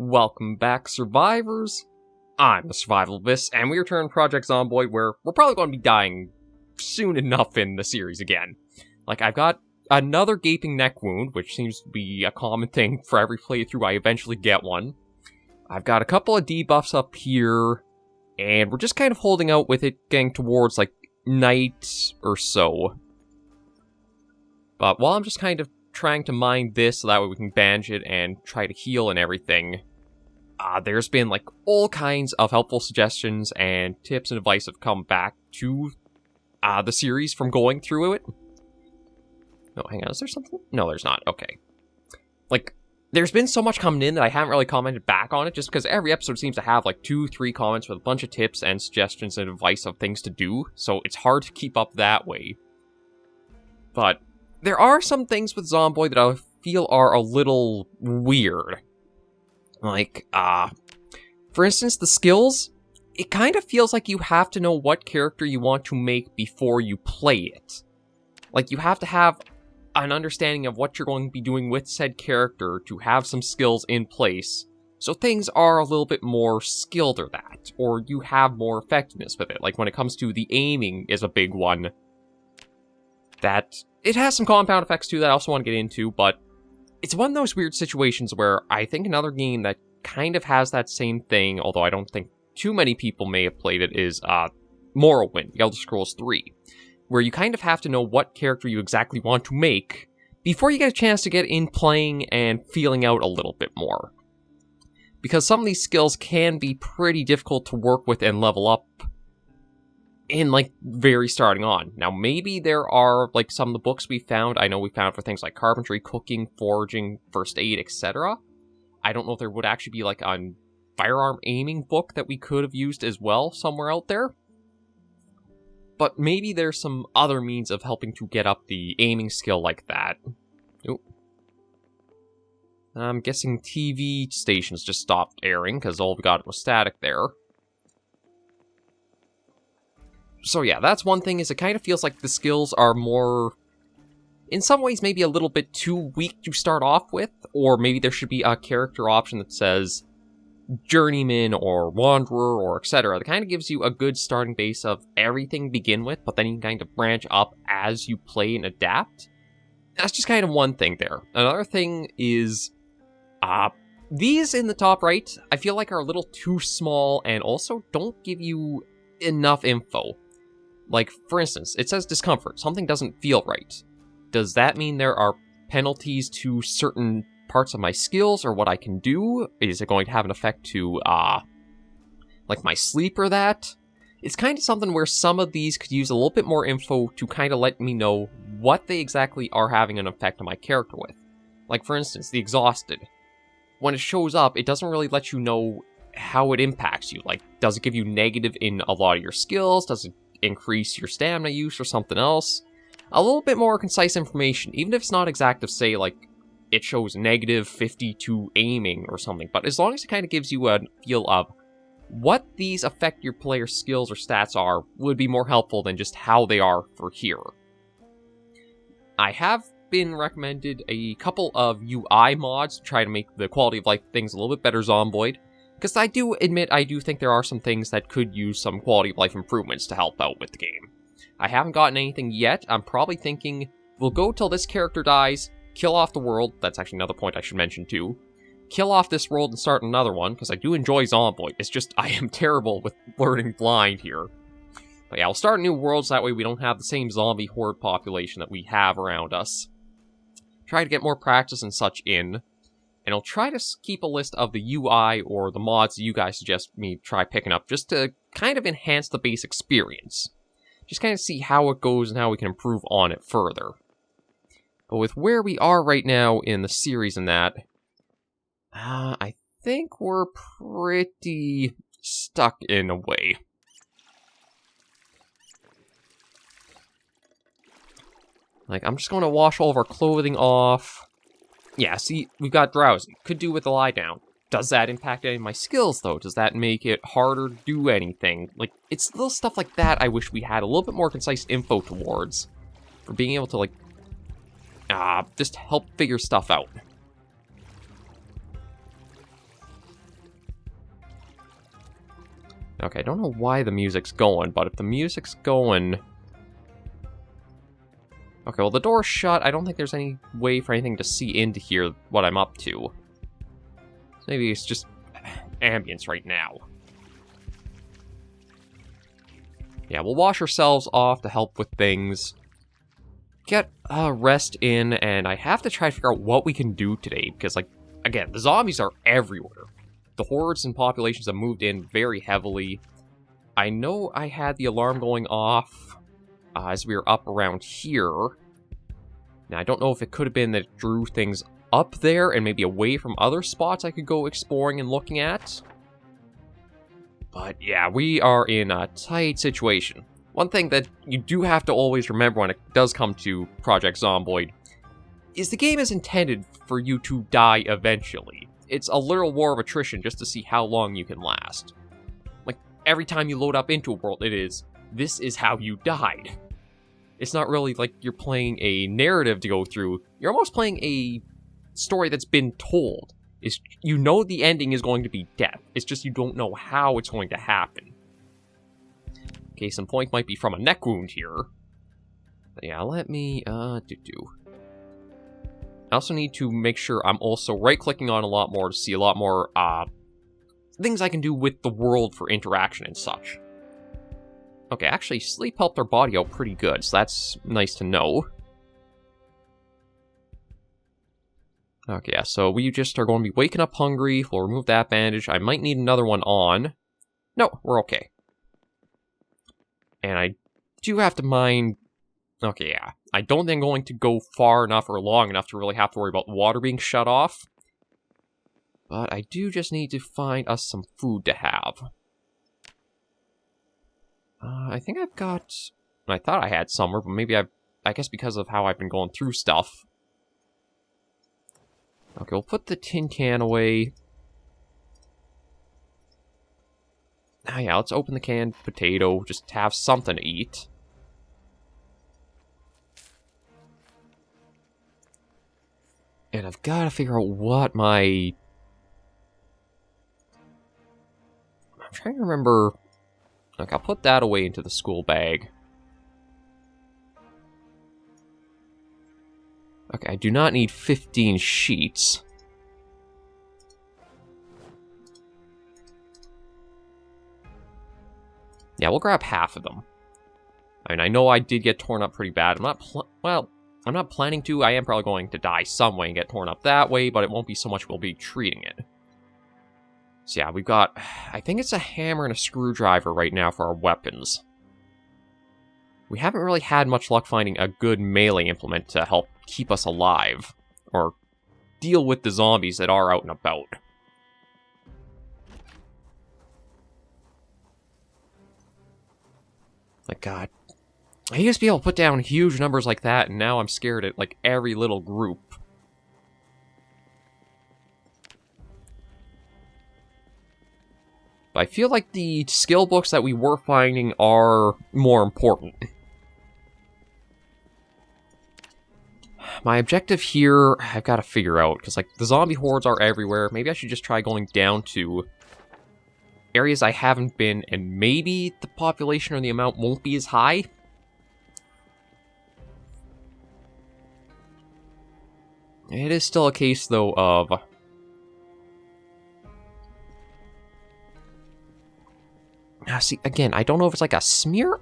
Welcome back, survivors. I'm the Survivalist, and we return to Project Zomboid, where we're probably going to be dying soon enough in the series again. Like, I've got another gaping neck wound, which seems to be a common thing for every playthrough I eventually get one. I've got a couple of debuffs up here, and we're just kind of holding out with it getting towards, like, night or so. But while I'm just kind of trying to mine this so that way we can bandage it and try to heal and everything, there's been like all kinds of helpful suggestions and tips and advice have come back to the series from going through it. No, hang on, is there something? No, there's not. Okay. Like, there's been so much coming in that I haven't really commented back on it, just because every episode seems to have like 2-3 comments with a bunch of tips and suggestions and advice of things to do, so it's hard to keep up that way. But there are some things with Zomboid that I feel are a little weird. Like, for instance, the skills, it kind of feels like you have to know what character you want to make before you play it. Like, you have to have an understanding of what you're going to be doing with said character to have some skills in place, so things are a little bit more skilled or that, or you have more effectiveness with it. Like, when it comes to the aiming is a big one. That, it has some compound effects too that I also want to get into, but it's one of those weird situations where I think another game that kind of has that same thing, although I don't think too many people may have played it, is Morrowind, The Elder Scrolls 3, where you kind of have to know what character you exactly want to make before you get a chance to get in playing and feeling out a little bit more. Because some of these skills can be pretty difficult to work with and level up in, like, very starting on. Now, maybe there are, like, some of the books we found, I know we found for things like carpentry, cooking, foraging, first aid, etc. I don't know if there would actually be, like, a firearm aiming book that we could have used as well somewhere out there. But maybe there's some other means of helping to get up the aiming skill like that. Oop. I'm guessing TV stations just stopped airing, because all we got was static there. So yeah, that's one thing, is it kind of feels like the skills are more, in some ways, maybe a little bit too weak to start off with, or maybe there should be a character option that says Journeyman or Wanderer or etc. That kind of gives you a good starting base of everything to begin with, but then you can kind of branch up as you play and adapt. That's just kind of one thing there. Another thing is, these in the top right, I feel like are a little too small and also don't give you enough info. Like, for instance, it says discomfort. Something doesn't feel right. Does that mean there are penalties to certain parts of my skills or what I can do? Is it going to have an effect to, like my sleep or that? It's kind of something where some of these could use a little bit more info to kind of let me know what they exactly are having an effect on my character with. Like, for instance, the exhausted. When it shows up, it doesn't really let you know how it impacts you. Like, does it give you negative in a lot of your skills? Does it increase your stamina use or something else? A little bit more concise information, even if it's not exact, to say, like, it shows negative 50 to aiming or something, but as long as it kind of gives you a feel of what these affect your player's skills or stats are, would be more helpful than just how they are for here. I have been recommended a couple of UI mods to try to make the quality of life things a little bit better Zomboid, because I do admit I do think there are some things that could use some quality of life improvements to help out with the game. I haven't gotten anything yet. I'm probably thinking we'll go till this character dies, kill off the world. That's actually another point I should mention too. Kill off this world and start another one, because I do enjoy Zomboid. It's just I am terrible with learning blind here. But yeah, we'll start a new world so that way we don't have the same zombie horde population that we have around us. Try to get more practice and such in. And I'll try to keep a list of the UI or the mods that you guys suggest me try picking up, just to kind of enhance the base experience. Just kind of see how it goes and how we can improve on it further. But with where we are right now in the series and that, I think we're pretty stuck in a way. Like, I'm just going to wash all of our clothing off. Yeah, see, we've got drowsy. Could do with a lie down. Does that impact any of my skills, though? Does that make it harder to do anything? Like, it's little stuff like that I wish we had a little bit more concise info towards. For being able to, like, just help figure stuff out. Okay, I don't know why the music's going, but if the music's going... Okay, well, the door's shut. I don't think there's any way for anything to see into here what I'm up to. So maybe it's just ambience right now. Yeah, we'll wash ourselves off to help with things. Get rest in, and I have to try to figure out what we can do today, because, like, again, the zombies are everywhere. The hordes and populations have moved in very heavily. I know I had the alarm going off as we were up around here. Now, I don't know if it could have been that it drew things up there and maybe away from other spots I could go exploring and looking at. But yeah, we are in a tight situation. One thing that you do have to always remember when it does come to Project Zomboid is the game is intended for you to die eventually. It's a literal war of attrition just to see how long you can last. Like, every time you load up into a world, it is, this is how you died. It's not really like you're playing a narrative to go through. You're almost playing a story that's been told. You know the ending is going to be death. It's just you don't know how it's going to happen. Case in point might be from a neck wound here. But yeah, let me, I also need to make sure I'm also right-clicking on a lot more to see a lot more, things I can do with the world for interaction and such. Okay, actually, sleep helped our body out pretty good, so that's nice to know. Okay, yeah, so we just are going to be waking up hungry. We'll remove that bandage. I might need another one on. No, we're okay. And I do have to mind... Okay, yeah. I don't think I'm going to go far enough or long enough to really have to worry about water being shut off. But I do just need to find us some food to have. I think I've got... I thought I had somewhere, but maybe I guess because of how I've been going through stuff. Okay, we'll put the tin can away. Ah, yeah, let's open the canned potato. Just have something to eat. And I've got to figure out what my... I'm trying to remember... Okay, I'll put that away into the school bag. Okay, I do not need 15 sheets. Yeah, we'll grab half of them. I mean, I know I did get torn up pretty bad. I'm not planning to. I am probably going to die some way and get torn up that way, but it won't be so much we'll be treating it. So yeah, we've got... I think it's a hammer and a screwdriver right now for our weapons. We haven't really had much luck finding a good melee implement to help keep us alive, or deal with the zombies that are out and about. Like, God. I used to be able to put down huge numbers like that, and now I'm scared at, like, every little group. But I feel like the skill books that we were finding are more important. My objective here, I've got to figure out, because, like, the zombie hordes are everywhere. Maybe I should just try going down to areas I haven't been, and maybe the population or the amount won't be as high. It is still a case, though, of... see, again, I don't know if it's like a smear?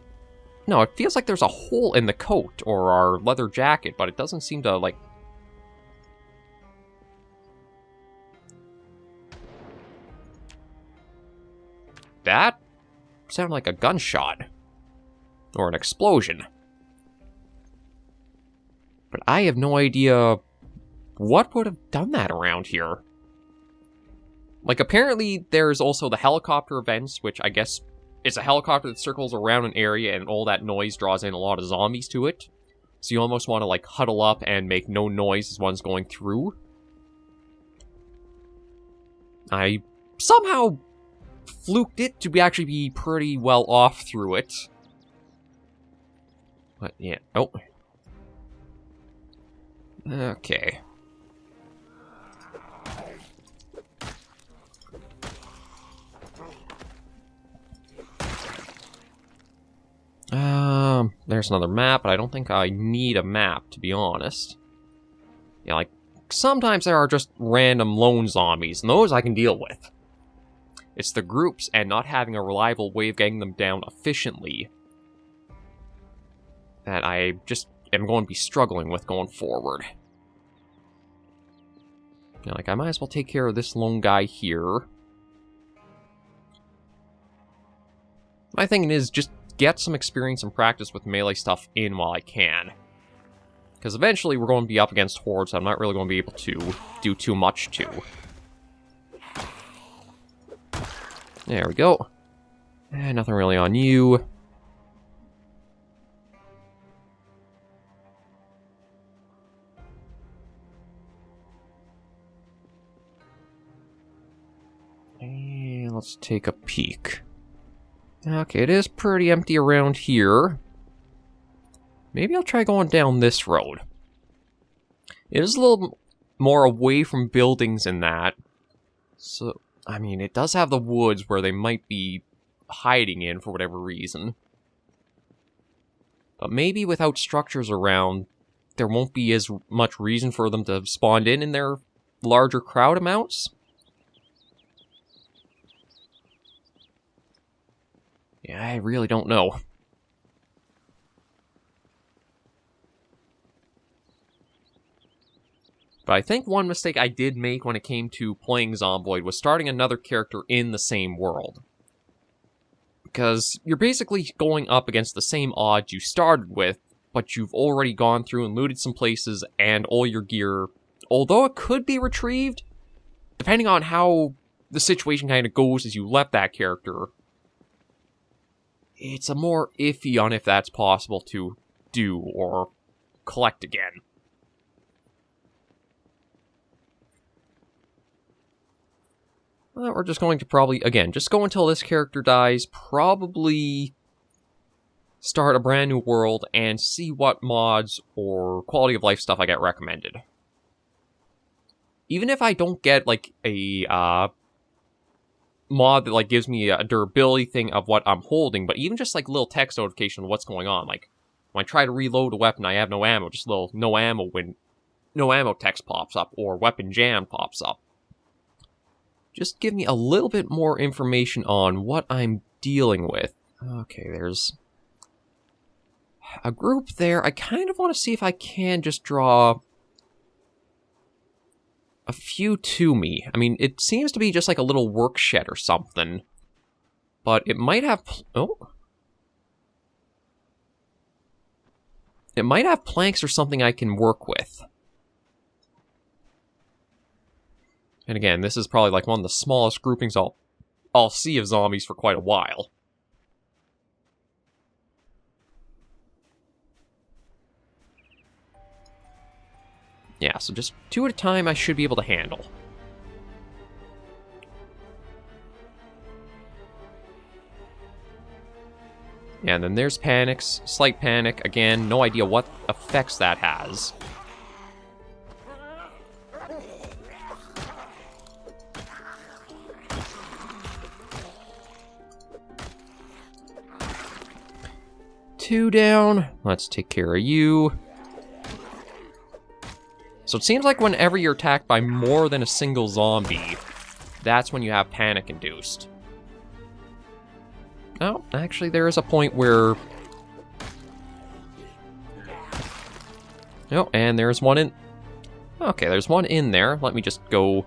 No, it feels like there's a hole in the coat or our leather jacket, but it doesn't seem to, like... That sounded like a gunshot. Or an explosion. But I have no idea what would have done that around here. Like, apparently there's also the helicopter events, which I guess is a helicopter that circles around an area and all that noise draws in a lot of zombies to it. So you almost want to, like, huddle up and make no noise as one's going through. I somehow fluked it to actually be pretty well off through it. But, yeah. Oh. Okay. there's another map, but I don't think I need a map, to be honest. Yeah, like, sometimes there are just random lone zombies, and those I can deal with. It's the groups and not having a reliable way of getting them down efficiently that I just am going to be struggling with going forward. You know, like, I might as well take care of this lone guy here. My thinking is just get some experience and practice with melee stuff in while I can. Because eventually we're going to be up against hordes I'm not really going to be able to do too much to. There we go. Nothing really on you. And let's take a peek. Okay, it is pretty empty around here. Maybe I'll try going down this road. It is a little more away from buildings in that. So, I mean, it does have the woods where they might be hiding in for whatever reason. But maybe without structures around, there won't be as much reason for them to spawn in their larger crowd amounts. Yeah, I really don't know. But I think one mistake I did make when it came to playing Zomboid was starting another character in the same world. Because you're basically going up against the same odds you started with, but you've already gone through and looted some places, and all your gear, although it could be retrieved, depending on how the situation kind of goes as you left that character, it's a more iffy on if that's possible to do or collect again. Well, we're just going to probably, again, just go until this character dies, probably start a brand new world, and see what mods or quality of life stuff I get recommended. Even if I don't get, like, a mod that, like, gives me a durability thing of what I'm holding, but even just, like, little text notification of what's going on. Like, when I try to reload a weapon, I have no ammo, just a little no ammo text pops up, or weapon jam pops up. Just give me a little bit more information on what I'm dealing with. Okay, there's a group there. I kind of want to see if I can just draw a few to me. I mean, it seems to be just like a little work shed or something. But it might have... It might have planks or something I can work with. And again, this is probably like one of the smallest groupings I'll see of zombies for quite a while. Yeah, so just 2 at a time I should be able to handle. Yeah, and then there's panics, slight panic, again, no idea what effects that has. Two down. Let's take care of you. So it seems like whenever you're attacked by more than a single zombie, that's when you have panic induced. Oh, actually there is a point where... Oh, and there's one in... Okay, there's one in there. Let me just go...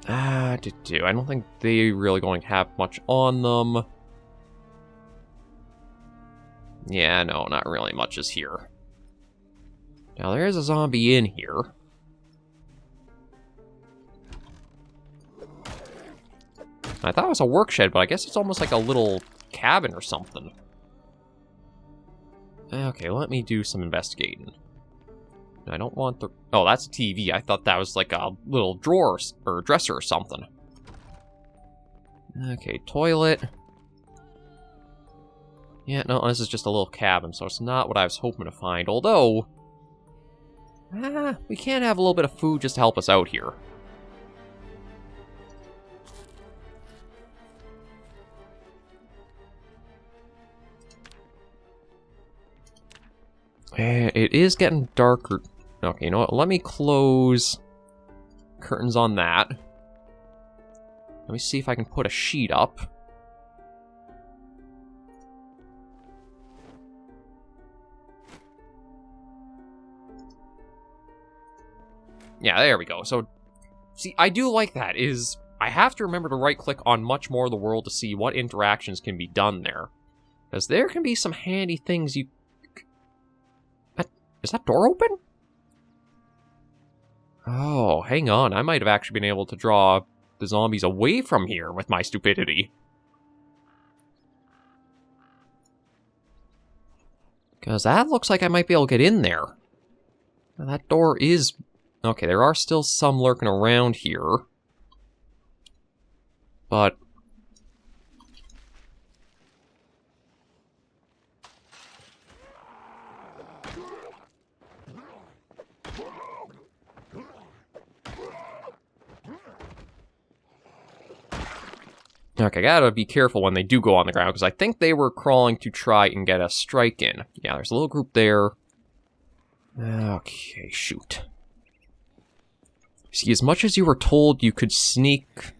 I don't think they're really going to have much on them. Yeah, no, not really much is here. Now, there is a zombie in here. I thought it was a work shed, but I guess it's almost like a little cabin or something. Okay, let me do some investigating. I don't want the... Oh, that's a TV. I thought that was like a little drawer or dresser or something. Okay, toilet. Yeah, no, this is just a little cabin, so it's not what I was hoping to find. Although, we can have a little bit of food just to help us out here. It is getting darker. Okay, you know what? Let me close curtains on that. Let me see if I can put a sheet up. Yeah, there we go. So, see, I do like that, is I have to remember to right-click on much more of the world to see what interactions can be done there. Because there can be some handy things you... Is that door open? Oh, hang on. I might have actually been able to draw the zombies away from here with my stupidity. Because that looks like I might be able to get in there. Now, that door is... Okay, there are still some lurking around here. But... Okay, gotta be careful when they do go on the ground, because I think they were crawling to try and get a strike in. Yeah, there's a little group there. Okay, shoot. See, as much as you were told you could sneak...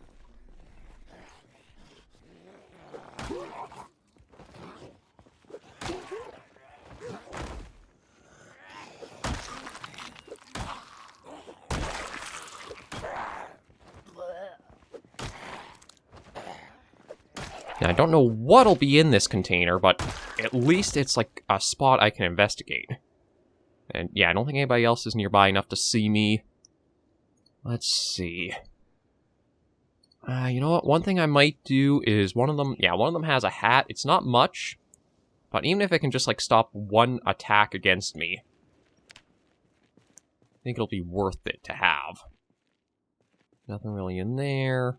Now, I don't know what'll be in this container, but at least it's like a spot I can investigate. And yeah, I don't think anybody else is nearby enough to see me. Let's see. You know what? One thing I might do is one of them has a hat. It's not much, but even if it can just like stop one attack against me, I think it'll be worth it to have. Nothing really in there.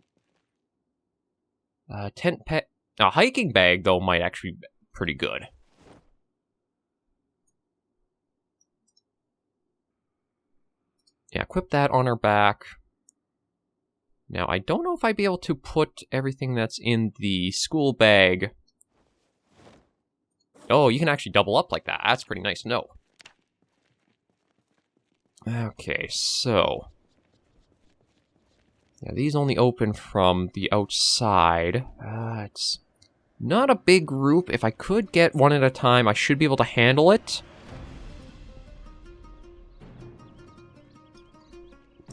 A hiking bag, though, might actually be pretty good. Yeah, equip that on our back. Now, I don't know if I'd be able to put everything that's in the school bag. Oh, you can actually double up like that. That's pretty nice to know. Okay, so... Yeah, these only open from the outside. It's not a big group. If I could get one at a time, I should be able to handle it.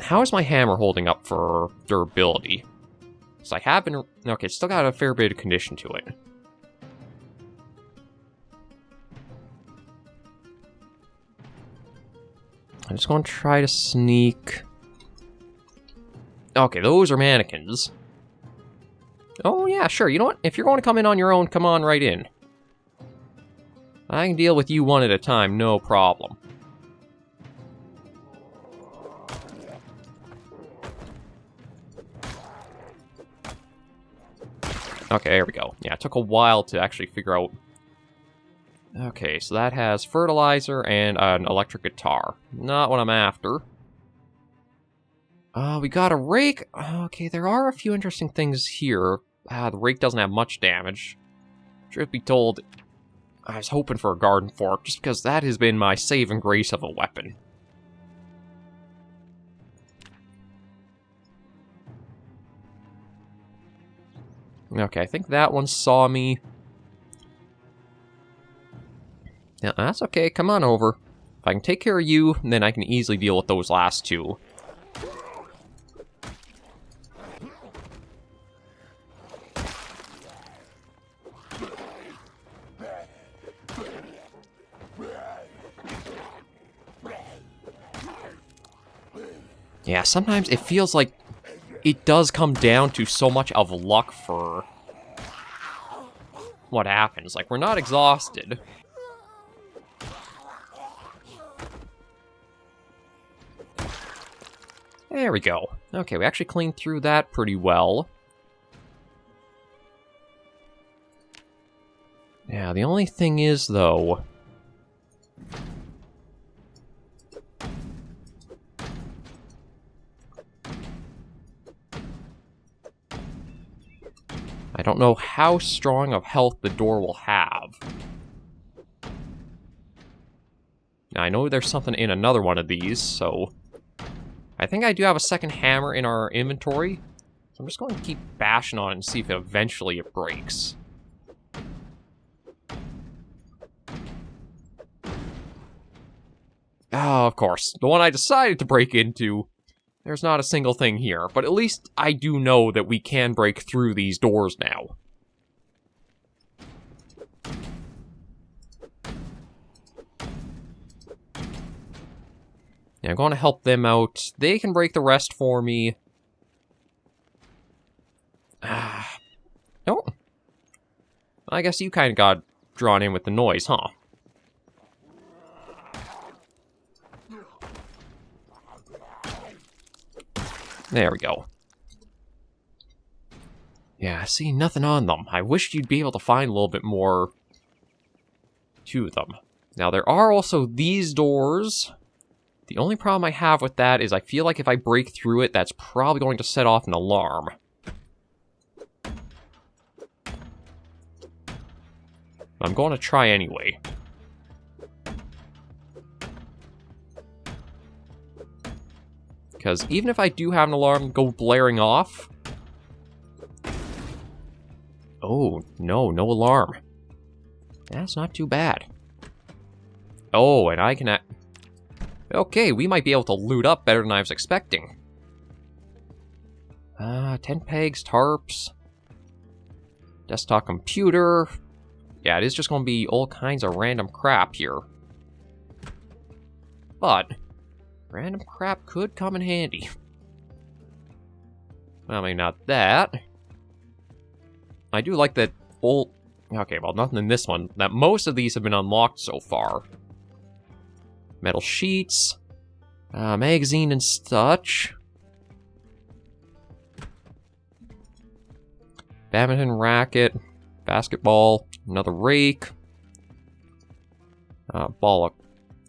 How is my hammer holding up for durability? So I have been... Okay, it's still got a fair bit of condition to it. I'm just going to try to sneak... Okay, those are mannequins. Oh, yeah, sure. You know what? If you're going to come in on your own, come on right in. I can deal with you one at a time, no problem. Okay, there we go. Yeah, it took a while to actually figure out... Okay, so that has fertilizer and an electric guitar. Not what I'm after. We got a rake. Okay, there are a few interesting things here. The rake doesn't have much damage. Truth be told, I was hoping for a garden fork, just because that has been my saving grace of a weapon. Okay, I think that one saw me. Yeah, that's okay. Come on over. If I can take care of you, then I can easily deal with those last two. Yeah, sometimes it feels like it does come down to so much of luck for what happens. Like, we're not exhausted. There we go. Okay, we actually cleaned through that pretty well. Yeah, the only thing is, though... I don't know how strong of health the door will have. Now, I know there's something in another one of these, so... I think I do have a second hammer in our inventory. So I'm just going to keep bashing on it and see if eventually it breaks. Oh, of course. The one I decided to break into, there's not a single thing here. But at least I do know that we can break through these doors now. Yeah, I'm going to help them out. They can break the rest for me. No. I guess you kind of got drawn in with the noise, huh? There we go. Yeah, I see nothing on them. I wish you'd be able to find a little bit more to them. Now, there are also these doors. The only problem I have with that is I feel like if I break through it, that's probably going to set off an alarm. I'm going to try anyway. Because even if I do have an alarm go blaring off... Oh, no alarm. That's not too bad. Oh, and I can... Okay, we might be able to loot up better than I was expecting. 10 pegs, tarps... Desktop computer... Yeah, it is just going to be all kinds of random crap here. But, random crap could come in handy. Well, maybe not that. I do like that old... Okay, well, nothing in this one. That most of these have been unlocked so far. Metal sheets. Magazine and such. Badminton racket. Basketball. Another rake. Ball of...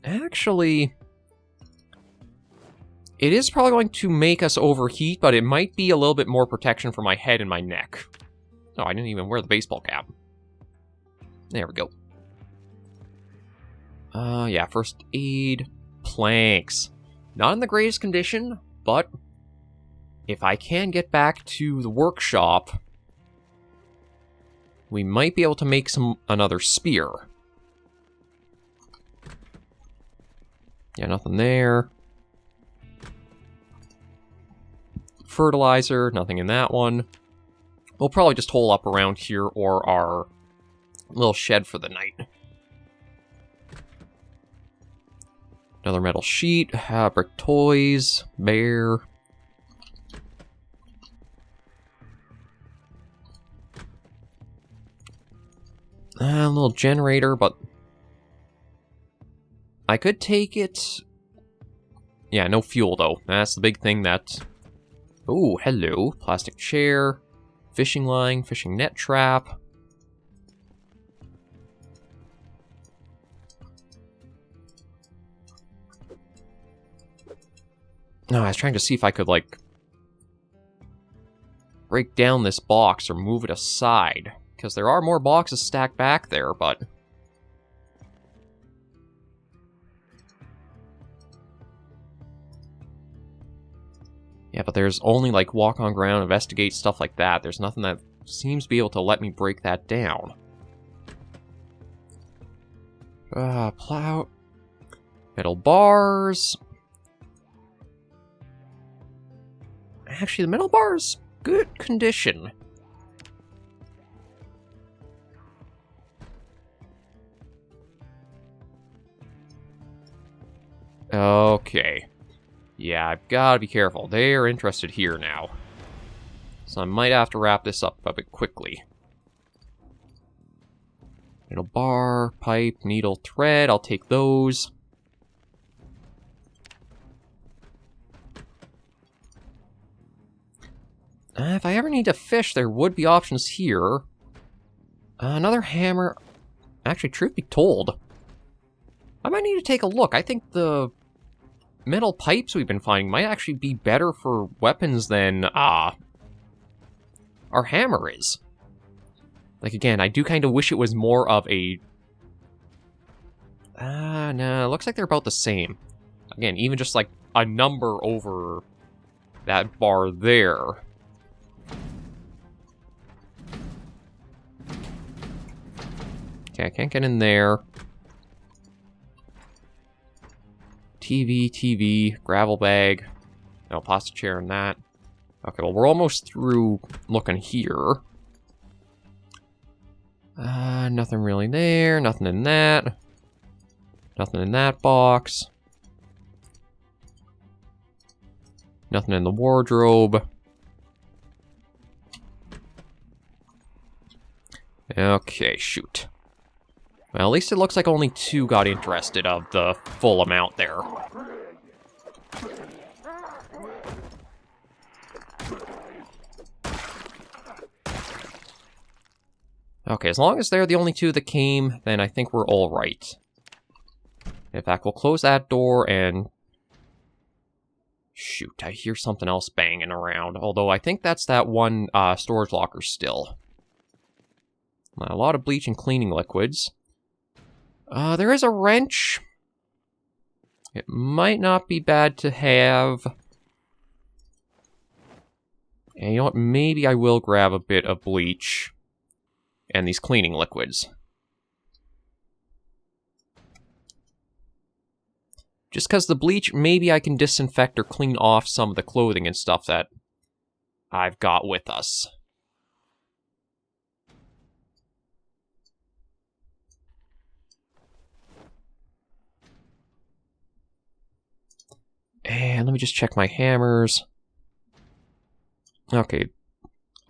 Actually... It is probably going to make us overheat, but it might be a little bit more protection for my head and my neck. Oh, I didn't even wear the baseball cap. There we go. Yeah, first aid. Planks. Not in the greatest condition, but... if I can get back to the workshop... we might be able to make another spear. Yeah, nothing there. Fertilizer, nothing in that one. We'll probably just hole up around here or our little shed for the night. Another metal sheet, brick toys, bear. A little generator, but I could take it. Yeah, no fuel though. That's the big thing that... Oh, hello. Plastic chair, fishing line, fishing net trap. No, I was trying to see if I could, like, break down this box or move it aside. Because there are more boxes stacked back there, but... Yeah, but there's only, like, walk on ground, investigate, stuff like that. There's nothing that seems to be able to let me break that down. Plow... Metal bars... Actually, the metal bars, good condition. Okay. Yeah, I've got to be careful. They are interested here now. So I might have to wrap this up a bit quickly. Metal bar, pipe, needle, thread. I'll take those. If I ever need to fish, there would be options here. Another hammer. Actually, truth be told, I might need to take a look. I think the metal pipes we've been finding might actually be better for weapons than our hammer is. Like, again, I do kind of wish it was more of a... Nah, looks like they're about the same. Again, even just like a number over that bar there. Okay, I can't get in there. TV, gravel bag. No, plastic chair and that. Okay, well, we're almost through looking here. Nothing really there, nothing in that. Nothing in that box. Nothing in the wardrobe. Okay, shoot. Well, at least it looks like only 2 got interested of the full amount there. Okay, as long as they're the only 2 that came, then I think we're all right. In fact, we'll close that door and... Shoot, I hear something else banging around. Although I think that's that one storage locker still. A lot of bleach and cleaning liquids. There is a wrench. It might not be bad to have. And you know what? Maybe I will grab a bit of bleach and these cleaning liquids. Just because the bleach, maybe I can disinfect or clean off some of the clothing and stuff that I've got with us. And let me just check my hammers. Okay.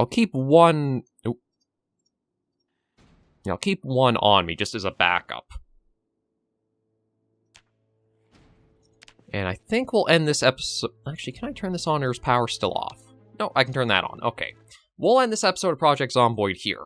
I'll keep one... Oop. Yeah, I'll keep one on me just as a backup. And I think we'll end this episode... Actually, can I turn this on or is power still off? No, I can turn that on. Okay. We'll end this episode of Project Zomboid here.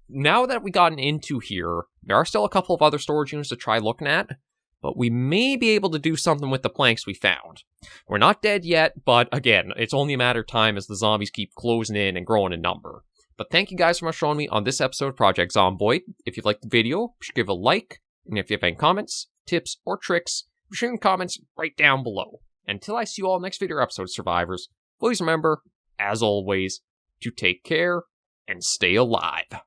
Now that we've gotten into here, there are still a couple of other storage units to try looking at, but we may be able to do something with the planks we found. We're not dead yet, but again, it's only a matter of time as the zombies keep closing in and growing in number. But thank you guys so much for joining me on this episode of Project Zomboid. If you liked the video, be sure to give a like, and if you have any comments, tips, or tricks, be sure in comments right down below. Until I see you all next video episode, survivors, please remember, as always, to take care and stay alive.